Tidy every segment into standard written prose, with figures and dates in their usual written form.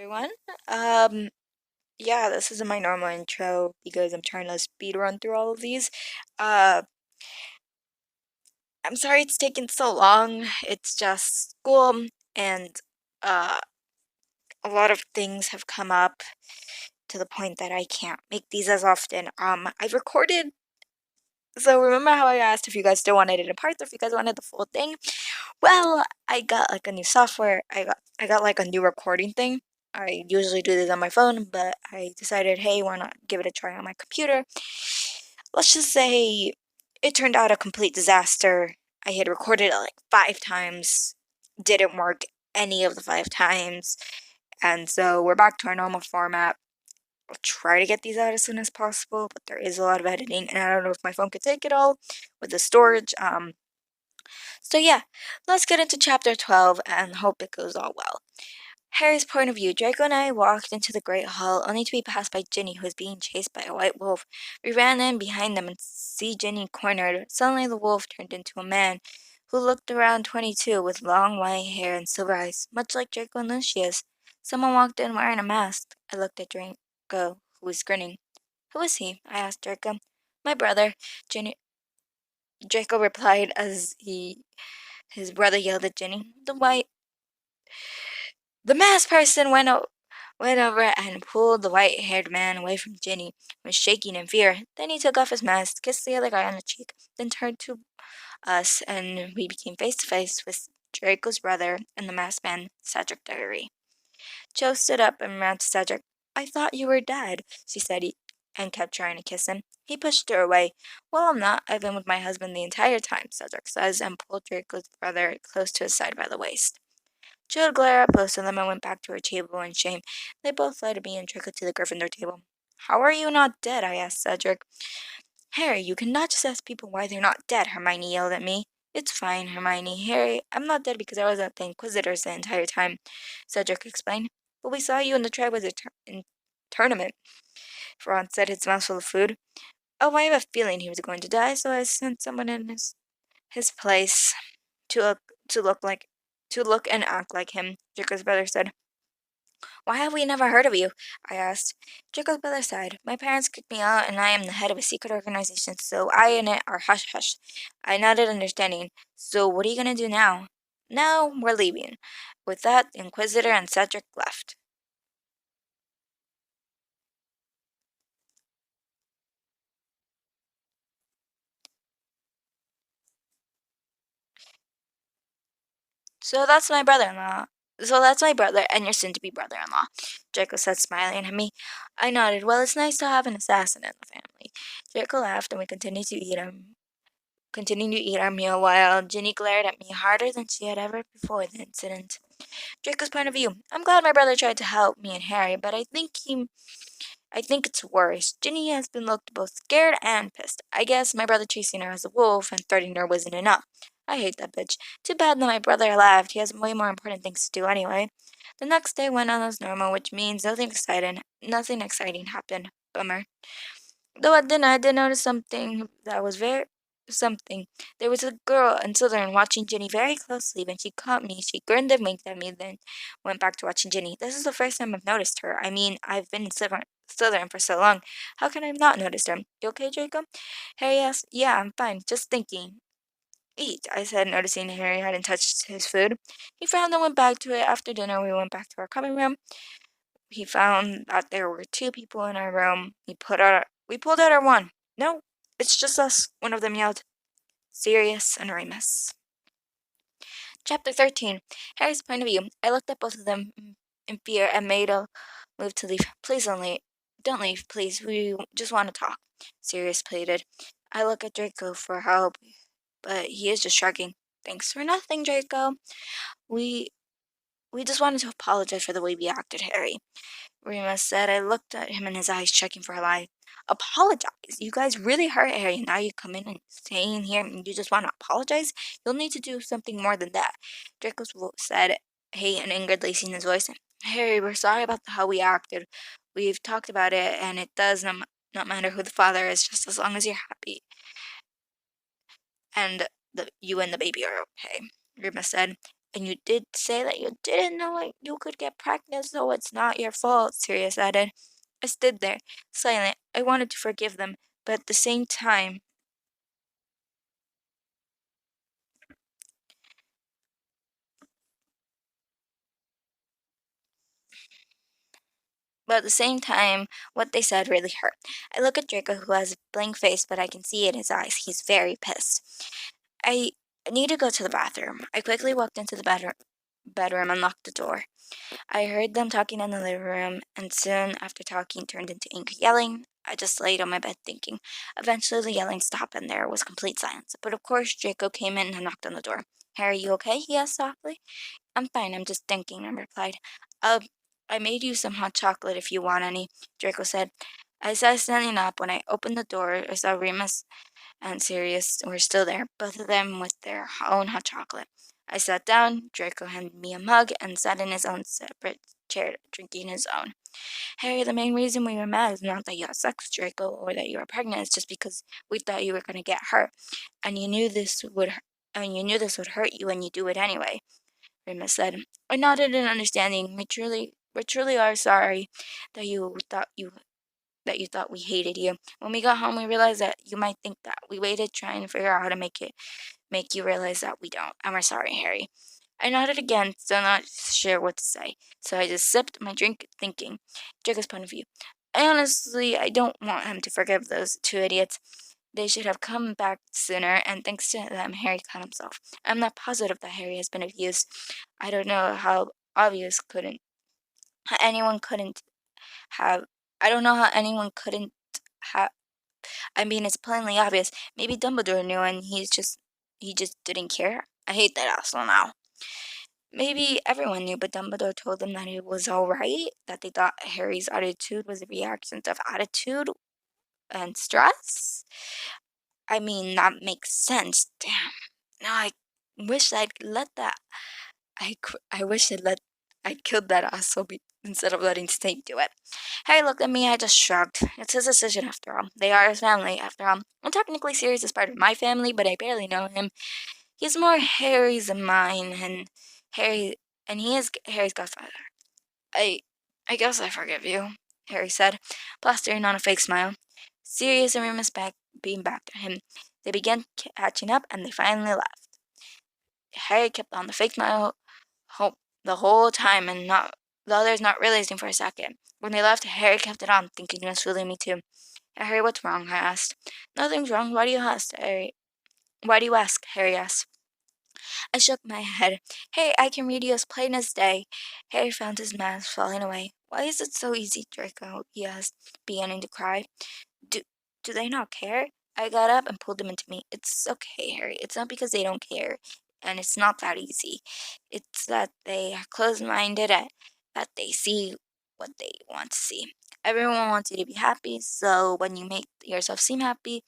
everyone. Um, yeah, this isn't my normal intro because I'm trying to speed run through all of these. Uh, I'm sorry it's taken so long. It's just school and uh, a lot of things have come up to the point that I can't make these as often. I've recorded. So remember how I asked if you guys still wanted it in parts or if you guys wanted the full thing? Well, I got like a new software. I got like a new recording thing. I usually do this on my phone, but I decided, hey, why not give it a try on my computer? Let's just say it turned out a complete disaster. I had recorded it like 5 times, didn't work any of the 5 times, and so we're back to our normal format. I'll try to get these out as soon as possible, but there is a lot of editing, and I don't know if my phone could take it all with the storage. So yeah, let's get into chapter 12 and hope it goes all well. Harry's point of view. Draco and I walked into the great hall, only to be passed by Ginny, who was being chased by a white wolf. We ran in behind them and see Ginny cornered. Suddenly the wolf turned into a man, who looked around 22, with long white hair and silver eyes, much like Draco and Lucius. Someone walked in wearing a mask. I looked at Draco, who was grinning. Who is he? I asked Draco. My brother, Ginny. Draco replied as his brother yelled at Ginny. The masked person went over and pulled the white-haired man away from Ginny, who was shaking in fear. Then he took off his mask, kissed the other guy on the cheek, then turned to us, and we became face to face with Draco's brother and the masked man, Cedric Diggory. Jo stood up and ran to Cedric. I thought you were dead, she said, and kept trying to kiss him. He pushed her away. Well, I'm not. I've been with my husband the entire time, Cedric says, and pulled Draco's brother close to his side by the waist. Jill glared at both of them and went back to her table in shame. They both led me and Draco to the Gryffindor table. How are you not dead? I asked Cedric. Harry, you cannot just ask people why they're not dead, Hermione yelled at me. It's fine, Hermione. Harry, I'm not dead because I was at the Inquisitors the entire time, Cedric explained. But we saw you in the Triwizard tournament, Ron said, his mouth full of food. Oh, I have a feeling he was going to die, so I sent someone in his place to look to look like to look and act like him, Draco's brother said. Why have we never heard of you? I asked. Draco's brother sighed. My parents kicked me out, and I am the head of a secret organization, so I and it are hush-hush. I nodded understanding. So what are you going to do now? Now we're leaving. With that, the Inquisitor and Cedric left. So that's my brother-in-law. So that's my brother and your soon-to-be brother-in-law, Draco said, smiling at me. I nodded. Well, it's nice to have an assassin in the family. Draco laughed, and we continued to eat our meal while Ginny glared at me harder than she had ever before the incident. Draco's point of view. I'm glad my brother tried to help me and Harry, but I think it's worse. Ginny has been looked both scared and pissed. I guess my brother chasing her as a wolf and threatening her wasn't enough. I hate that bitch. Too bad that my brother left. He has way more important things to do anyway. The next day went on as normal, which means nothing exciting happened. Bummer. Though at dinner, I did notice something that was very something. There was a girl in Slytherin watching Ginny very closely. When she caught me, she grinned and winked at me, then went back to watching Ginny. This is the first time I've noticed her. I mean, I've been in Slytherin for so long. How can I have not noticed her? You okay, Draco? Harry asked. Yeah, I'm fine. Just thinking. Eat, I said, noticing Harry hadn't touched his food. He frowned and went back to it. After dinner, we went back to our common room. He found that there were 2 people in our room. We pulled out our one. No, it's just us, one of them yelled. Sirius and Remus. Chapter 13. Harry's point of view. I looked at both of them in fear and made a move to leave. Please don't leave. Don't leave, please. We just want to talk, Sirius pleaded. I look at Draco for help, but he is just shrugging. Thanks for nothing, Draco. We we just wanted to apologize for the way we acted, Harry. Remus said. I looked at him in his eyes, checking for a lie. Apologize? You guys really hurt Harry, and now you come in and stay in here and you just want to apologize? You'll need to do something more than that. Draco said, hate and anger lacing his voice. Harry, we're sorry about how we acted. We've talked about it, and it does not matter who the father is, just as long as you're happy. And you and the baby are okay, Remus said. And you did say that you didn't know you could get pregnant, so it's not your fault, Sirius added. I stood there, silent. I wanted to forgive them, but at the same time, what they said really hurt. I look at Draco, who has a blank face, but I can see in his eyes he's very pissed. I need to go to the bathroom. I quickly walked into the bedroom and locked the door. I heard them talking in the living room, and soon after talking turned into angry yelling. I just laid on my bed thinking. Eventually the yelling stopped and there was complete silence. But of course Draco came in and knocked on the door. Harry, you okay? He asked softly. I'm fine, I'm just thinking, I replied. Uh, I made you some hot chocolate if you want any, Draco said. As I was standing up, when I opened the door, I saw Remus and Sirius were still there, both of them with their own hot chocolate. I sat down, Draco handed me a mug, and sat in his own separate chair, drinking his own. Harry, the main reason we were mad is not that you had sex with Draco or that you were pregnant, it's just because we thought you were going to get hurt, and you knew this would hurt you and you do it anyway, Remus said. I nodded in understanding. We truly are sorry that you thought we hated you. When we got home, we realized that you might think that. We waited trying to figure out how to make you realize that we don't. And we're sorry, Harry. I nodded again, still not sure what to say. So I just sipped my drink, thinking. Jacob's point of view. I don't want him to forgive those two idiots. They should have come back sooner, and thanks to them, Harry caught himself. I'm not positive that Harry has been abused. I don't know how obvious couldn't how anyone couldn't have. I don't know how anyone couldn't have. I mean, it's plainly obvious. Maybe Dumbledore knew, and he just didn't care. I hate that asshole now. Maybe everyone knew, but Dumbledore told them that it was all right. That they thought Harry's attitude was a reaction of attitude and stress. I mean, that makes sense. Damn. Now I wish I'd let that. I wish I killed that asshole instead of letting Snape do it. Harry looked at me. I just shrugged. It's his decision after all. They are his family after all. And technically, Sirius is part of my family, but I barely know him. He's more Harry's than mine, Harry, and he is Harry's godfather. I, I guess I forgive you, Harry said, plastering on a fake smile. Sirius and Remus beamed back at him. They began catching up, and they finally left. Harry kept on the fake smile the whole time, and the others not realizing for a second. When they left, Harry kept it on, thinking he was fooling me too. Harry, what's wrong? I asked. Nothing's wrong. Why do you ask? Harry asked. I shook my head. Hey, I can read you as plain as day. Harry found his mask falling away. Why is it so easy, Draco? He asked, beginning to cry. Do, do they not care? I got up and pulled them into me. It's okay, Harry. It's not because they don't care, and it's not that easy. It's that they are closed-minded and that they see what they want to see. Everyone wants you to be happy, so when you make yourself seem happy,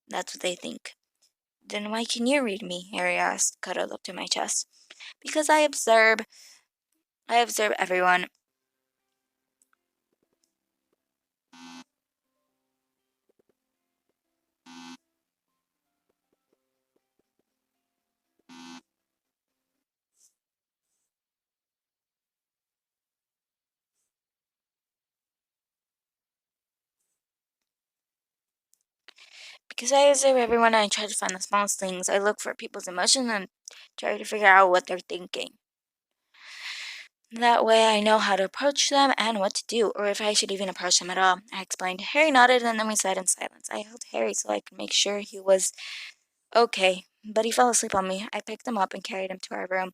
that's what they think. Then why can you read me? Harry asked, cuddled up to my chest. Because I observe everyone. Because I observe everyone, I try to find the smallest things. I look for people's emotions and try to figure out what they're thinking. That way I know how to approach them and what to do, or if I should even approach them at all. I explained. Harry nodded, and then we sat in silence. I held Harry so I could make sure he was okay, but he fell asleep on me. I picked him up and carried him to our room.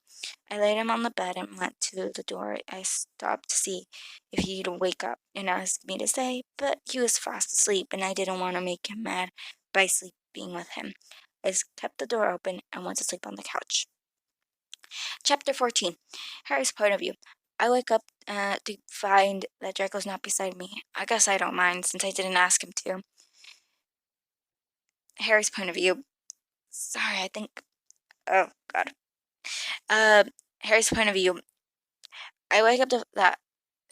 I laid him on the bed and went to the door. I stopped to see if he'd wake up and ask me to stay, but he was fast asleep, and I didn't want to make him mad by sleeping with him. I kept the door open and went to sleep on the couch. Chapter 14. Harry's point of view. I wake up to find that Draco's not beside me. I guess I don't mind, since I didn't ask him to. Harry's point of view. Sorry, I think... Oh, God. Uh, Harry's point of view. I wake up to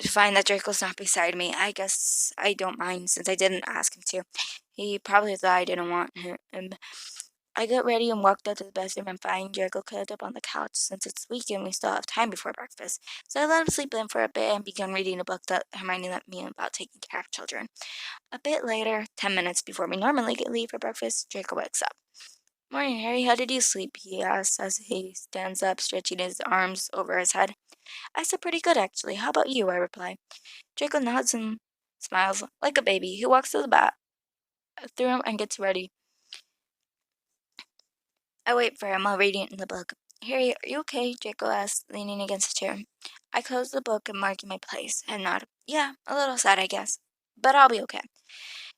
find that Draco's not beside me. I guess I don't mind, since I didn't ask him to. He probably thought I didn't want him. I get ready and walked out to the bedroom and find Jericho curled up on the couch. Since it's weekend, we still have time before breakfast. So I let him sleep in for a bit and began reading a book that Hermione lent me about taking care of children. A bit later, 10 minutes before we normally get leave for breakfast, Draco wakes up. Morning, Harry. How did you sleep? He asks as he stands up, stretching his arms over his head. I slept pretty good, actually. How about you? I reply. Draco nods and smiles like a baby. He walks to the bathroom and gets ready. I wait for him while reading the book. Harry, are you okay? Draco asks, leaning against a chair. I close the book and mark my place and nod. Yeah, a little sad, I guess. But I'll be okay.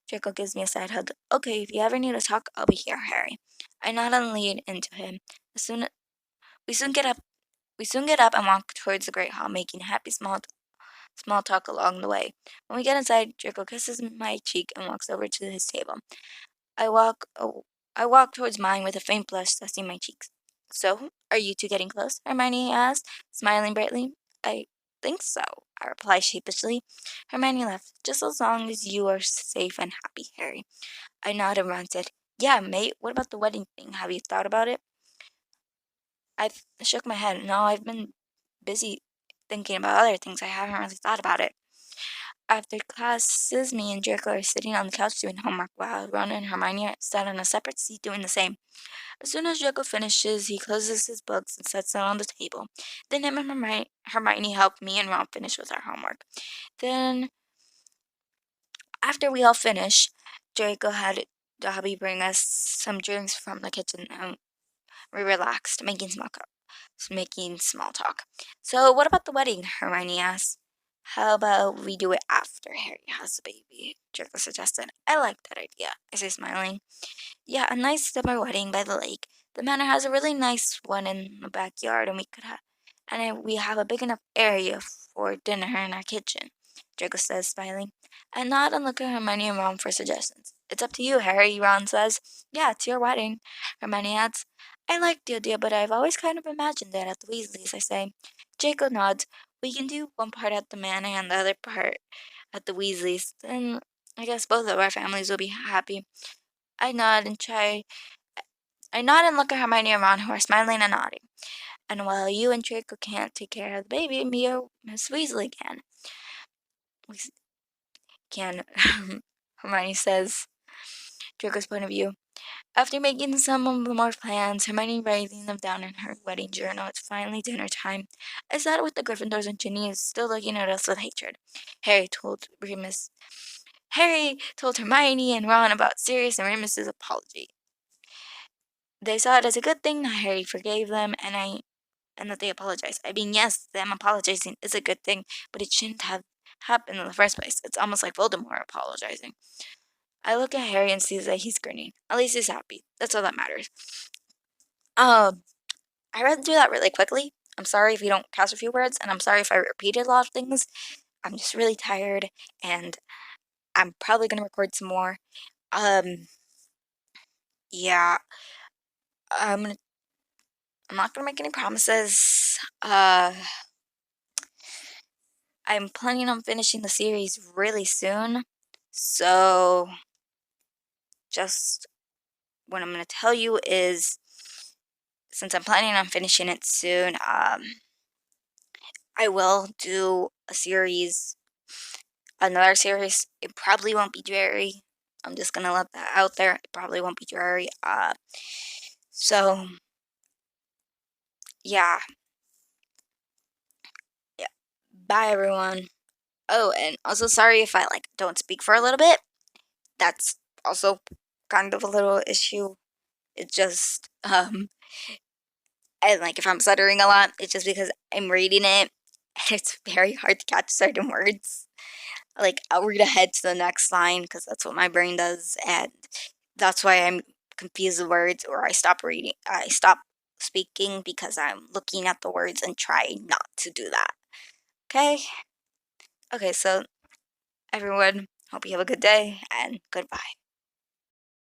Draco gives me a side hug. Okay, if you ever need to talk, I'll be here, Harry. I nod and lean into him. As soon we soon get up and walk towards the great hall, making happy small talk along the way. When we get inside, Draco kisses my cheek and walks over to his table. I walk I walk towards mine with a faint blush dusting my cheeks. So, are you two getting close? Hermione asked, smiling brightly. I think so, I replied sheepishly. Hermione laughed. Just as long as you are safe and happy, Harry. I nodded and Ron said, Yeah, mate, what about the wedding thing? Have you thought about it? I shook my head. No, I've been busy thinking about other things. I haven't really thought about it. After classes, me and Draco are sitting on the couch doing homework while Ron and Hermione sat on a separate seat doing the same. As soon as Draco finishes, he closes his books and sets them on the table. Then him and Hermione help me and Ron finish with our homework. Then, after we all finish, Draco had Dobby bring us some drinks from the kitchen, and we relaxed, making small talk. So, what about the wedding? Hermione asked. How about we do it after Harry has the baby? Draco suggested. I like that idea, I say, smiling. Yeah, a nice summer wedding by the lake. The manor has a really nice one in the backyard, and we have a big enough area for dinner in our kitchen. Draco says, smiling. I nod and look at Hermione and Ron for suggestions. It's up to you, Harry, Ron says. Yeah, it's your wedding, Hermione adds. I like the idea, but I've always kind of imagined it at the Weasleys, I say. Draco nods. We can do one part at the manor and the other part at the Weasleys. Then I guess both of our families will be happy. I nod and try. I nod and look at Hermione and Ron, who are smiling and nodding. And while you and Draco can't take care of the baby, me or Miss Weasley can. We can. Hermione says. Draco's point of view. After making some of the more plans, Hermione writing them down in her wedding journal, it's finally dinner time. I sat with the Gryffindors and Ginny is still looking at us with hatred. Harry told Remus. Harry told Hermione and Ron about Sirius and Remus's apology. They saw it as a good thing that Harry forgave them and that they apologized. I mean, yes, them apologizing is a good thing, but it shouldn't have happened in the first place. It's almost like Voldemort apologizing. I look at Harry and see that he's grinning. At least he's happy. That's all that matters. I read through that really quickly. I'm sorry if you don't catch a few words, and I'm sorry if I repeated a lot of things. I'm just really tired, and I'm probably gonna record some more. Um, yeah. I'm not gonna make any promises. I'm planning on finishing the series really soon. So, just what I'm gonna tell you is, since I'm planning on finishing it soon, I will do another series. It probably won't be drarry. I'm just gonna let that out there. It probably won't be drarry. So yeah, yeah. Bye, everyone. Oh, and also sorry if I don't speak for a little bit. That's also kind of a little issue. It's just and if I'm stuttering a lot, it's just because I'm reading it and it's very hard to catch certain words. I'll read ahead to the next line because that's what my brain does, and that's why I'm confused with words, or I stop speaking because I'm looking at the words and try not to do that. Okay? Okay, so everyone, hope you have a good day and goodbye.